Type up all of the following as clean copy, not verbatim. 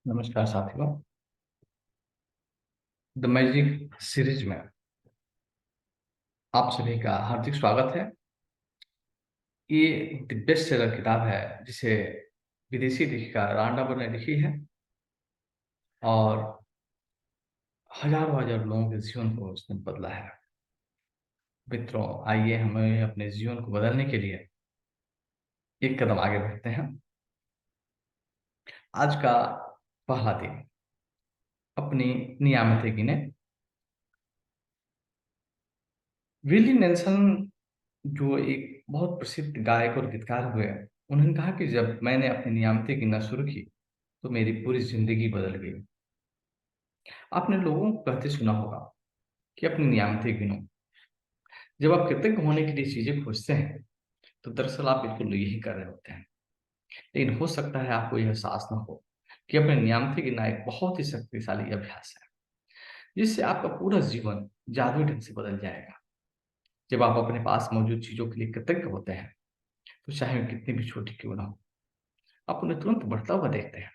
नमस्कार साथियों। The magic series में आप सभी का हार्दिक स्वागत है। ये द बेस्ट सेलर किताब है जिसे विदेशी लेखिका रांडा बर्ने ने लिखी है और हजारों हजार लोगों के जीवन को उसने बदला है। मित्रों, आइए हमें अपने जीवन को बदलने के लिए एक कदम आगे बढ़ते हैं। आज का पहला दिन, अपनी नियामतें गिने। विली नेल्सन, जो एक बहुत प्रसिद्ध गायक और गीतकार हुए, उन्होंने कहा कि जब मैंने अपनी नियामतें गिनना शुरू की तो मेरी पूरी जिंदगी बदल गई। आपने लोगों को कहते सुना होगा कि अपनी नियामतें गिनो। जब आप कृतज्ञ होने के लिए चीजें खोजते हैं तो दरअसल आप बिल्कुल यही कर रहे होते हैं। लेकिन हो सकता है आपको यह एहसास ना हो कि अपनी नियामतें गिनना एक बहुत ही शक्तिशाली अभ्यास है, जिससे आपका पूरा जीवन जादुई ढंग से बदल जाएगा। जब आप अपने पास मौजूद चीजों के लिए कृतज्ञ होते हैं तो चाहे वो कितनी भी छोटी क्यों ना हो, आप उन्हें तुरंत बढ़ता हुआ देखते हैं।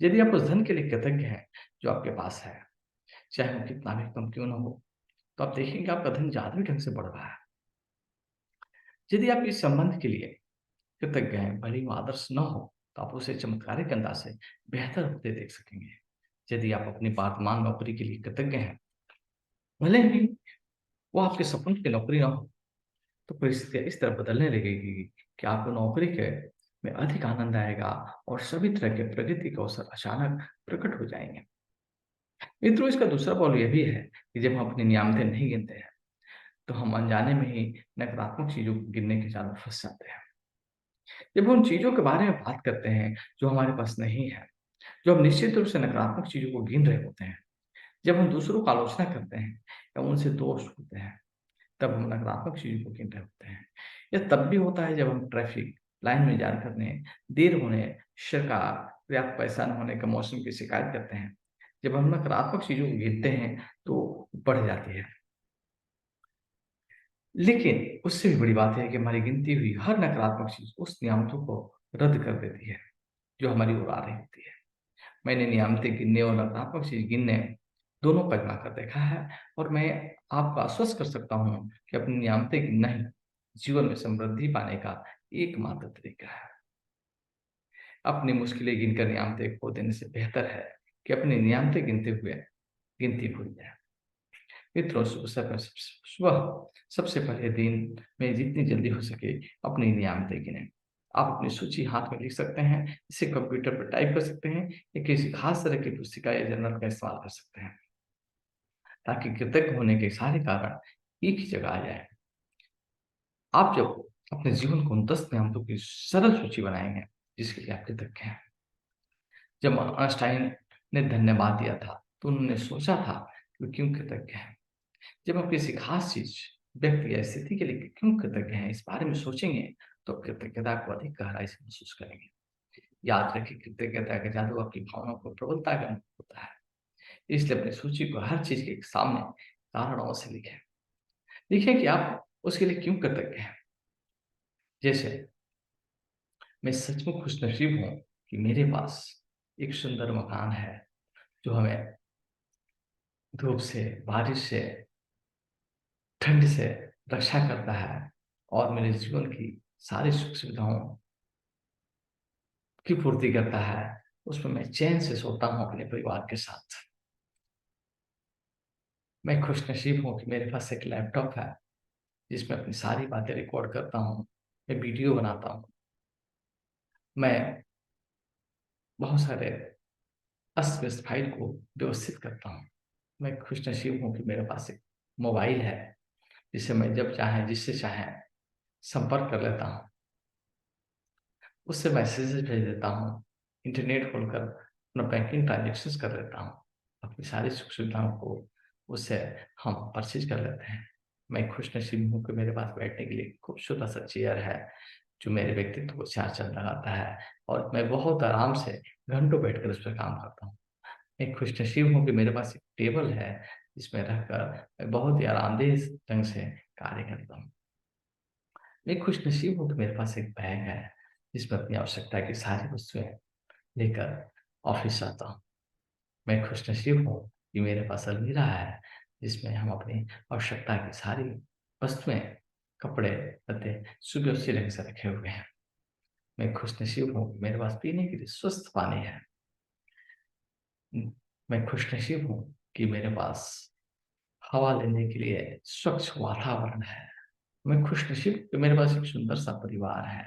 यदि आप उस धन के लिए कृतज्ञ हैं जो आपके पास है, चाहे वो कितना भी कम क्यों ना हो, तो आप देखेंगे आपका धन जादुई ढंग से बढ़ रहा है। यदि आप इस संबंध के लिए कृतज्ञ हैं, भले ही वो आदर्श न हो, तो आप उसे चमत्कारिक अंदाज से बेहतर होते देख सकेंगे। यदि आप अपनी वर्तमान नौकरी के लिए कृतज्ञ हैं, भले ही वो आपके सपने की नौकरी ना हो, तो परिस्थितियां इस तरह बदलने लगेगी कि आपको नौकरी के में अधिक आनंद आएगा और सभी तरह के प्रगति के अवसर अचानक प्रकट हो जाएंगे। मित्रों, इसका दूसरा पहलू यह भी है कि जब हम अपनी नियामतें नहीं गिनते हैं तो हम अनजाने में ही नकारात्मक चीजों को गिनने के जाल में फंस जाते हैं। जब हम चीजों के बारे में बात करते हैं जो हमारे पास नहीं है, जो हम निश्चित रूप से नकारात्मक चीजों को गिन रहे होते हैं, जब हम दूसरों की आलोचना करते हैं या उनसे दोष होते हैं, तब हम नकारात्मक चीजों को गिन रहे होते हैं। यह तब भी होता है जब हम ट्रैफिक लाइन में इंतजार करने, देर होने, सरकार पर्याप्त पैसा न होने का मौसम की शिकायत करते हैं। जब हम नकारात्मक चीजों को गिनते हैं तो बढ़ जाती है। लेकिन उससे भी बड़ी बात है कि हमारी गिनती हुई हर नकारात्मक चीज उस नियामतों को रद्द कर देती है जो हमारी ओर आ रही होती है। मैंने नियामतें गिनने और नकारात्मक चीज गिनने दोनों को आजमा कर देखा है, और मैं आपको आश्वस्त कर सकता हूँ कि अपनी नियामतें गिनना ही जीवन में समृद्धि पाने का एकमात्र तरीका है। अपनी मुश्किलें गिनकर नियामतें खो देने से बेहतर है कि अपनी नियामतें गिनते हुए गिनती भूल जाए। मित्रों, सुबह सबसे पहले दिन में जितनी जल्दी हो सके अपनी नियामतें गिनें। आप अपनी सूची हाथ में लिख सकते हैं, इसे कंप्यूटर पर टाइप कर सकते हैं या किसी खास तरह की पुस्तिका या जर्नल का इस्तेमाल कर सकते हैं, ताकि कृतज्ञ होने के सारे कारण एक ही जगह आ जाए। आप जब अपने जीवन को उन 10 नियामतों की सरल सूची बनाएंगे जिसके लिए आप कृतज्ञ हैं। जब आइंस्टाइन ने धन्यवाद दिया था तो उन्होंने सोचा था कि वो क्यों कृतज्ञ है। जब आप किसी खास चीज, व्यक्ति या स्थिति के लिए क्यों कृतज्ञ हैं इस बारे में सोचेंगे तो कृतज्ञता को अधिक गहराई से महसूस करेंगे। याद रखिए, कृतज्ञता का जादू आपकी भावनाओं को प्रबलता का अनुभव होता है। इसलिए अपनी सूची को हर चीज के सामने कारणों से लिखें। लिखें कि आप उसके लिए क्यों कृतज्ञ हैं। जैसे, मैं सचमुच खुशनसीब हूं कि मेरे पास एक सुंदर मकान है जो हमें धूप से, बारिश से, ठंड से रक्षा करता है और मेरे जीवन की सारी सुख सुविधाओं की पूर्ति करता है। उसमें मैं चैन से सोता हूँ अपने परिवार के साथ। मैं खुशनसीब हूँ कि मेरे पास एक लैपटॉप है जिसमें अपनी सारी बातें रिकॉर्ड करता हूँ, मैं वीडियो बनाता हूँ। मैं बहुत सारे अस्त व्यस्त फाइल को व्यवस्थित करता हूँ। मैं खुशनसीब हूँ कि मेरे पास एक मोबाइल है जिसे मैं जब चाहे, जिससे चाहे संपर्क कर लेता हूँ, उससे मैसेजेस भेज देता हूँ, इंटरनेट खोलकर अपना बैंकिंग ट्रांजेक्शन्स कर लेता हूँ, अपनी सारी सुख सुविधाओं को उससे हम परचेज कर लेते हैं। मैं खुशनसीब हूँ कि मेरे पास बैठने के लिए खूबसूरत सा चेयर है जो मेरे व्यक्तित्व को चार चांद लगाता है और मैं बहुत आराम से घंटों बैठकर उस पर काम करता हूँ। मैं खुशनसीब हूँ कि मेरे पास एक टेबल है जिसमें रहकर मैं बहुत ही आरामदेह ढंग से कार्य करता हूँ। मैं खुशनसीब हूँ कि मेरे पास एक बैग है जिसमें अपनी आवश्यकता की सारी वस्तुएं लेकर ऑफ़िस जाता हूँ। मैं खुशनसीब हूँ कि मेरे पास अलमीरा है, जिसमें हम अपनी आवश्यकता की सारी वस्तुएँ, कपड़े, लत्ते सुव्यवस्थित ढंग से रखे हुए हैं। मैं खुशनसीब हूँ कि मेरे पास पीने के लिए स्वस्थ पानी है। मैं खुशनसीब हूँ कि मेरे पास हवा लेने के लिए स्वच्छ वातावरण है। मैं खुशनसीब हूँ कि मेरे पास एक सुंदर-सा परिवार है।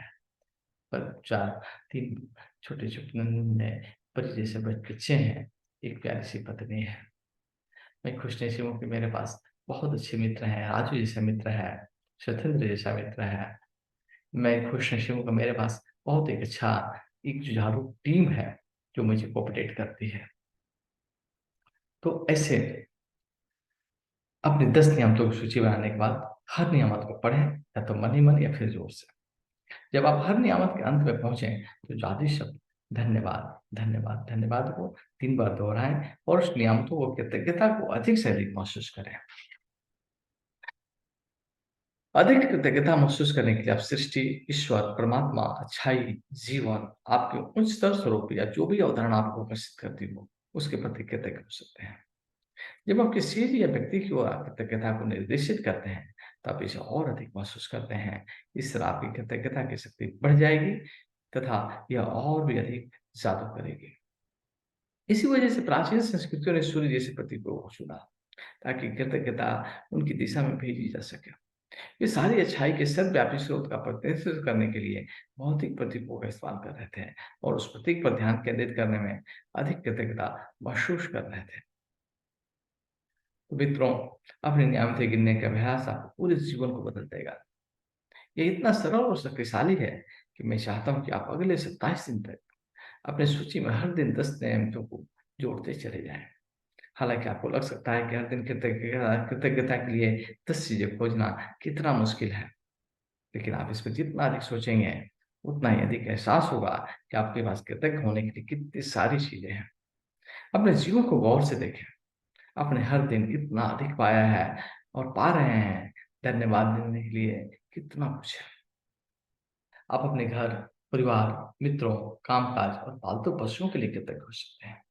पर 4 3 छोटे-छोटे नन्हे परी जैसे बच्चे हैं, एक प्यारी-सी पत्नी है। मैं खुशनसीब हूँ कि मेरे पास बहुत अच्छे मित्र हैं, राजू जैसा मित्र है, सत्येंद्र जैसा मित्र है। मैं खुशनसीब हूँ कि मेरे पास बहुत एक अच्छा एक जुझारू टीम है, जो मुझे कोऑपरेट करती है। तो ऐसे अपने 10 नियामतों की सूची बनाने के बाद हर नियामत को पढ़ें, या तो मन ही मन या फिर ज़ोर से। जब आप हर नियामत के अंत में पहुँचे, तो जादुई शब्द धन्यवाद, धन्यवाद, धन्यवाद को 3 बार दोहराएँ और उस नियामतों को कृतज्ञता को अधिक से अधिक महसूस करें। अधिक कृतज्ञता महसूस करने के लिए आप सृष्टि, ईश्वर, परमात्मा, अच्छाई, जीवन, आपके उच्चतर स्वरूप या जो भी अवधारणा आपको आकर्षित करती हो, उसके प्रति कृतज्ञ हो सकते हैं। जब आप किसी चीज़ या व्यक्ति की ओर कृतज्ञता को निर्देशित करते हैं, तो आप इसे और अधिक महसूस करते हैं। इस तरह आपकी कृतज्ञता की शक्ति बढ़ जाएगी तथा यह और भी अधिक जादू करेगी। इसी वजह से प्राचीन संस्कृतियों ने सूर्य जैसे प्रतीक को चुना, ताकि कृतज्ञता उनकी दिशा में भेजी जा सके। ये सारी अच्छाई के सर्वव्यापी स्रोत का प्रतिनिधित्व करने के लिए भौतिक प्रतीकों का इस्तेमाल कर रहे थे और उस प्रतीक पर ध्यान केंद्रित करने में अधिक कृतज्ञता महसूस कर रहे थे। तो मित्रों, अपने नियमित गिनने का अभ्यास आपको पूरे जीवन को बदल देगा। ये इतना सरल और शक्तिशाली है कि मैं चाहता हूँ कि आप अगले 27 दिन तक अपनी सूची में हर दिन 10 नियमितों को जोड़ते चले जाएँ। हालाँकि आपको लग सकता है कि हर दिन कृतज्ञता के लिए 10 चीज़ें खोजना कितना मुश्किल है। लेकिन आप इस पे जितना अधिक सोचेंगे, उतना ही अधिक एहसास होगा कि आपके पास कृतज्ञ होने के लिए कितनी सारी चीज़ें हैं। अपने जीवन को गौर से देखें। आपने हर दिन इतना अधिक पाया है और पा रहे हैं। धन्यवाद देने के लिए कितना कुछ है। आप अपने घर, परिवार, मित्रों, कामकाज और पालतू पशुओं के लिए कृतज्ञ हो सकते हैं।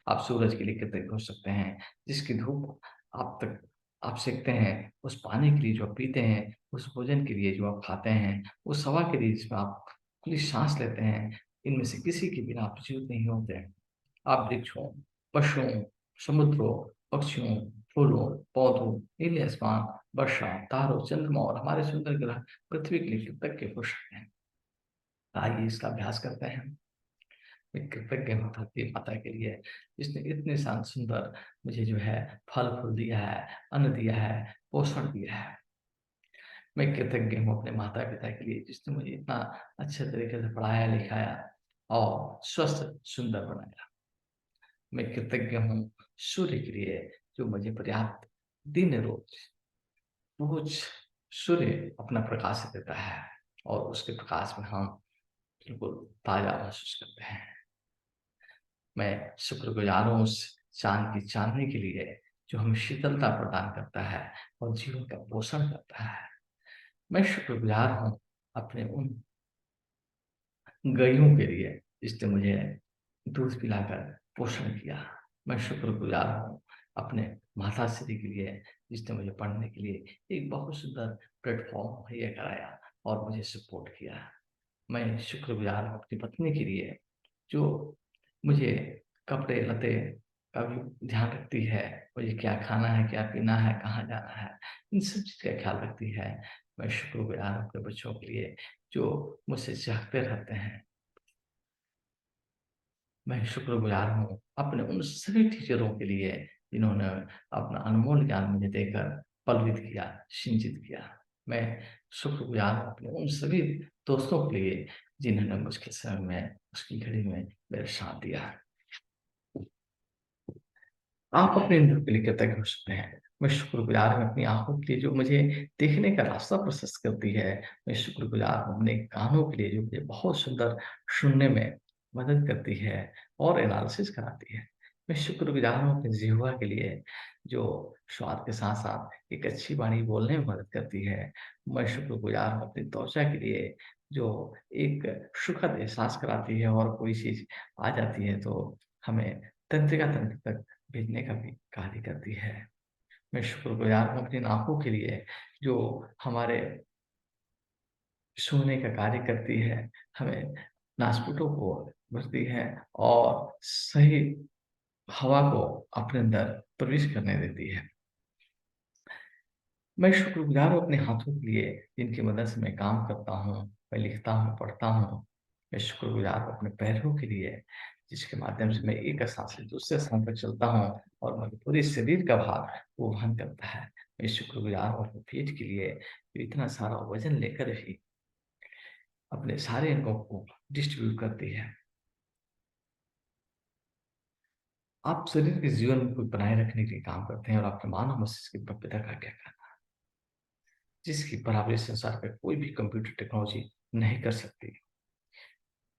आप सूरज के लिए कृतज्ञ हो सकते हैं, जिसकी धूप आप तक आप सेकते हैं, उस पानी के लिए जो आप पीते हैं, उस भोजन के लिए जो आप खाते हैं, उस हवा के लिए जिसमें आप खुली साँस लेते हैं, इनमें से किसी के बिना आप जीवित नहीं होते। आप वृक्षों, पशुओं, समुद्रों, पक्षियों, फूलों, पौधों, नीले आसमान, वर्षा, तारों, चंद्रमा और हमारे सुंदर ग्रह पृथ्वी के लिए कृतज्ञ हो सकते हैं। आइए इसका अभ्यास करते हैं। मैं कृतज्ञ हूँ धरती माता के लिए, जिसने इतने सुंदर मुझे जो है फल-फूल दिया है, अन्न दिया है, पोषण दिया है। मैं कृतज्ञ हूँ अपने माता-पिता के लिए, जिसने मुझे इतना अच्छे तरीके से पढ़ाया-लिखाया और स्वस्थ, सुंदर बनाया। मैं कृतज्ञ हूँ सूर्य के लिए, जो मुझे पर्याप्त दिन-रोज़ रोज़ सूर्य अपना प्रकाश देता है और उसके प्रकाश में हम बिल्कुल ताज़ा महसूस करते हैं। मैं शुक्रगुज़ार हूँ उस चाँद की चाँदनी के लिए, जो हमें शीतलता प्रदान करता है और जीवन का पोषण करता है। मैं शुक्रगुज़ार हूँ अपने उन गइयों के लिए, जिसने मुझे दूध पिलाकर पोषण किया। मैं शुक्रगुज़ार हूँ अपने माताश्री के लिए, जिसने मुझे पढ़ने के लिए एक बहुत सुंदर प्लेटफ़ॉर्म मुहैया कराया और मुझे सपोर्ट किया। मैं शुक्रगुज़ार हूँ अपनी पत्नी के लिए, जो मुझे कपड़े-लत्ते का भी ध्यान रखती है, मुझे क्या खाना है, क्या पीना है, कहाँ जाना है, इन सब चीज़ का ख्याल रखती है। मैं शुक्रगुज़ार हूँ अपने बच्चों के लिए, जो मुझसे चाहते रहते हैं। मैं शुक्रगुज़ार हूँ अपने उन सभी टीचरों के लिए, जिन्होंने अपना अनमोल ज्ञान मुझे देकर पल्वित किया, सिंचित किया। मैं शुक्रगुज़ार हूँ अपने उन सभी दोस्तों के लिए, जिन्होंने मुश्किल समय में, मुश्किल घड़ी में मेरा साथ दिया। आप अपने इंद्रियों के लिए कृतज्ञ हो सकते हैं। मैं शुक्रगुज़ार हूँ अपनी आँखों के लिए, जो मुझे देखने का रास्ता प्रशस्त करती है। मैं शुक्रगुज़ार हूँ अपने कानों के लिए, जो मुझे बहुत सुंदर सुनने में मदद करती है और एनालिसिस कराती है। मैं शुक्रगुज़ार हूँ अपनी जिह्वा के लिए, जो स्वाद के साथ-साथ एक अच्छी वाणी बोलने में मदद करती है। मैं शुक्रगुज़ार हूँ अपनी त्वचा के लिए, जो एक सुखद एहसास कराती है और कोई चीज़ आ जाती है तो हमें तंत्रिका तंत्र तक भेजने का भी कार्य करती है। मैं शुक्रगुज़ार हूँ अपनी इन आँखों के लिए जो हमारे सोने का कार्य करती है, हमें नासपुटों को भरती है और सही हवा को अपने अंदर प्रवेश करने देती है। मैं शुक्रगुज़ार हूँ अपने हाथों के लिए, जिनकी मदद से मैं काम करता हूँ, मैं लिखता हूँ, पढ़ता हूँ। मैं शुक्रगुज़ार हूँ अपने पैरों के लिए, जिसके माध्यम से मैं एक स्थान से दूसरे स्थान पर चलता हूँ और मेरे पूरे शरीर का भार वो वहन करता है। मैं शुक्रगुज़ार हूँ अपने पेट के लिए, जो इतना सारा वज़न लेकर भी अपने सारे अंगों को डिस्ट्रीब्यूट करती है। आप शरीर के जीवन को बनाए रखने के लिए काम करते हैं और आपके मानव मस्तिष्क की भव्यता का क्या कहना? जिसकी बराबरी संसार में कोई भी कंप्यूटर टेक्नोलॉजी नहीं कर सकती।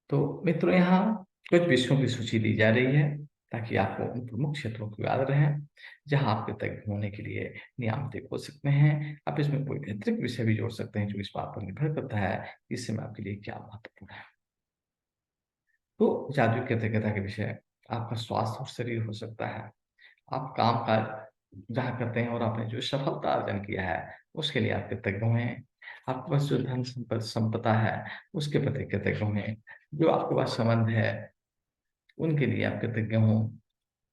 तो मित्रों यहाँ कुछ विषयों की सूची दी जा रही है ताकि आपको उन प्रमुख क्षेत्रों को याद रहें, जहाँ आपके तज्ञ होने के लिए नियामतें हो सकते हैं। आप इसमें कोई अतिरिक्त विषय भी जोड़ सकते हैं जो इस बात पर निर्भर करता है कि इस समय आपके लिए क्या महत्वपूर्ण है। तो जादुई कृतज्ञता के विषय आपका स्वास्थ्य और शरीर हो सकता है। आप काम-काज जहाँ करते हैं और आपने जो सफलता अर्जन किया है, उसके लिए आप कृतज्ञ हैं। आपके पास जो धन संपदा है, उसके प्रति कृतज्ञ हैं। जो आपके पास संबंध है, उनके लिए आप कृतज्ञ हों।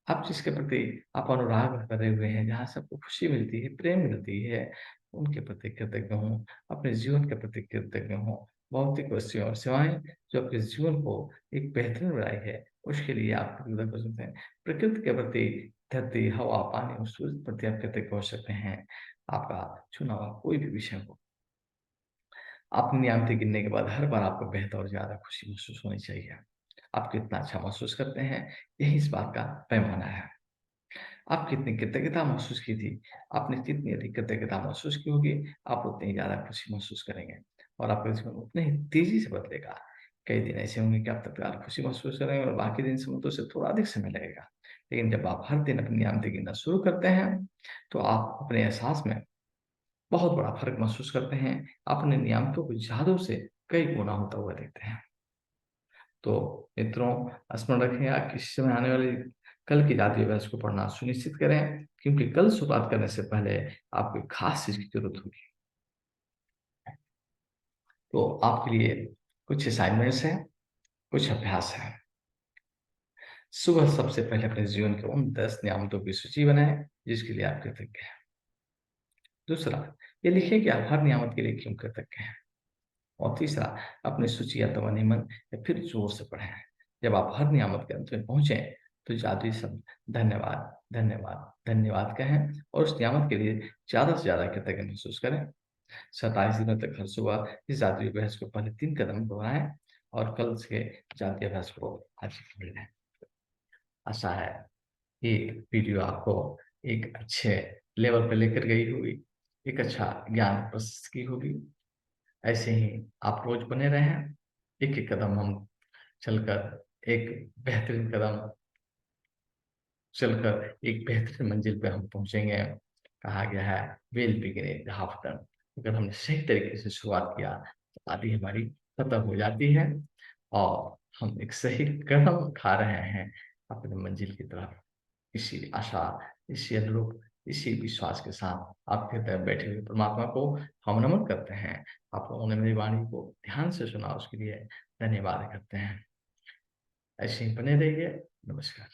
आप जिसके प्रति आप अनुराग करे हुए हैं, जहाँ से आपको खुशी मिलती है, प्रेम मिलती है, उनके प्रति कृतज्ञ हों। अपने जीवन के प्रति कृतज्ञ हों। भौतिक वस्तुएँ और सेवाएँ जो आपके जीवन को एक बेहतरीन बनाई है, उसके लिए आप कृतज्ञ हो सकते हैं। प्रकृति के प्रति धरती, हवा, पानी और सूर्य के प्रति आप कृतज्ञ हो सकते हैं। आपका चुना हुआ कोई भी विषय हो। अपनी नियामतें गिनने के बाद हर बार आपको बेहतर और ज़्यादा खुशी महसूस होनी चाहिए। आप कितना अच्छा महसूस करते हैं, यही इस बात का पैमाना है। आप कितनी कृतज्ञता महसूस की थी, आपने जितनी अधिक कृतज्ञता महसूस की होगी, आप उतनी ही ज़्यादा खुशी महसूस करेंगे और आपका जीवन उतने ही तेज़ी से बदलेगा। कई दिन ऐसे होंगे कि आप तत्काल खुशी महसूस करेंगे और बाकी दिन समय तो उससे थोड़ा अधिक समय लगेगा। लेकिन जब आप हर दिन अपनी नियामतें गिनना शुरू करते हैं, तो आप अपने एहसास में बहुत बड़ा फ़र्क महसूस करते हैं। अपने नियामतों को ज़्यादा से कई गुना होता हुआ देखते हैं। तो मित्रों, स्मरण रखें आप किसी समय आने वाली कल की जातीय बहस को पढ़ना सुनिश्चित करें, क्योंकि कल शुरुआत करने से पहले आपको एक खास चीज़ की ज़रूरत होगी। तो आपके लिए कुछ असाइनमेंट्स हैं, कुछ अभ्यास हैं। सुबह सबसे पहले अपने जीवन के उन 10 नियामतों की सूची बनाएँ, जिसके लिए आप कृतज्ञ हैं। दूसरा, ये लिखें कि आप हर नियामत के लिए क्यों कृतज्ञ हैं। और तीसरा, अपनी सूची या तो मन या फिर जोर से पढ़ें। जब आप हर नियामत के अंत में पहुँचे, तो जादुई शब्द धन्यवाद, धन्यवाद, धन्यवाद कहें और उस नियामत के लिए ज़्यादा से ज़्यादा कृतज्ञ महसूस करें। 27 दिनों तक हर सुबह इस जादुई अभ्यास को पहले 3 कदम दोहराएँ और कल से जादुई अभ्यास को आज ही कर लें। आशा है ये वीडियो आपको एक अच्छे लेवल पे लेकर गई होगी, एक अच्छा ज्ञान प्रस्तुत की होगी। ऐसे ही आप रोज़ बने रहें, एक-एक कदम हम चलकर एक बेहतरीन कदम चलकर एक बेहतरीन मंजिल पे हम पहुँचेंगे। कहा गया है well begin at the half done. अगर हमने सही तरीके से शुरुआत किया, तो आधी हमारी खत्म हो जाती है और हम एक सही कदम उठा रहे हैं अपनी मंजिल की तरफ। इसी आशा, इसी अनुरूप, इसी विश्वास के साथ आपके हृदय में बैठे हुए परमात्मा को हम नमन करते हैं। आप लोगों ने मेरी वाणी को ध्यान से सुना, उसके लिए धन्यवाद करते हैं। ऐसे ही बने रहिए। नमस्कार।